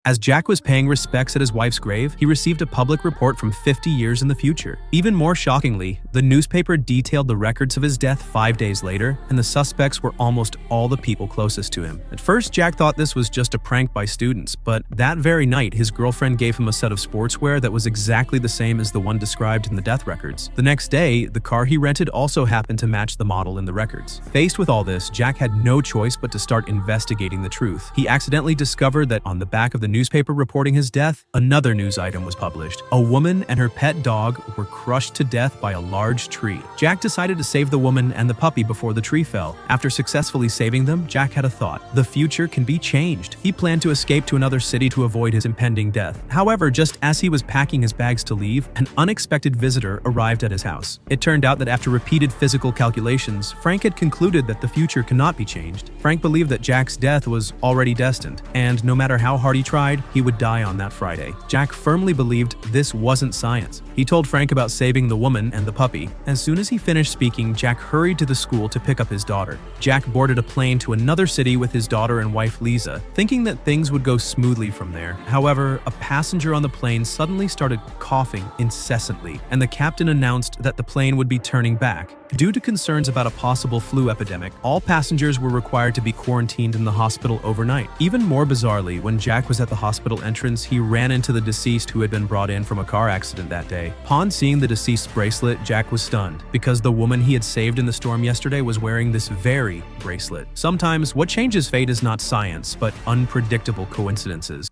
As Jack was paying respects at his wife's grave, he received a public report from 50 years in the future. Even more shockingly, the newspaper detailed the records of his death 5 days later, and the suspects were almost all the people closest to him. At first, Jack thought this was just a prank by students, but that very night, his girlfriend gave him a set of sportswear that was exactly the same as the one described in the death records. The next day, the car he rented also happened to match the model in the records. Faced with all this, Jack had no choice but to start investigating the truth. He accidentally discovered that on the back of the newspaper reporting his death, another news item was published. A woman and her pet dog were crushed to death by a large tree. Jack decided to save the woman and the puppy before the tree fell. After successfully saving them, Jack had a thought. The future can be changed. He planned to escape to another city to avoid his impending death. However, just as he was packing his bags to leave, an unexpected visitor arrived at his house. It turned out that after repeated physical calculations, Frank had concluded that the future cannot be changed. Frank believed that Jack's death was already destined, and no matter how hard he tried, he would die on that Friday. Jack firmly believed this wasn't science. He told Frank about saving the woman and the puppy. As soon as he finished speaking, Jack hurried to the school to pick up his daughter. Jack boarded a plane to another city with his daughter and wife Lisa, thinking that things would go smoothly from there. However, a passenger on the plane suddenly started coughing incessantly, and the captain announced that the plane would be turning back. Due to concerns about a possible flu epidemic, all passengers were required to be quarantined in the hospital overnight. Even more bizarrely, when Jack was at the hospital entrance, he ran into the deceased who had been brought in from a car accident that day. Upon seeing the deceased's bracelet, Jack was stunned, because the woman he had saved in the storm yesterday was wearing this very bracelet. Sometimes, what changes fate is not science, but unpredictable coincidences.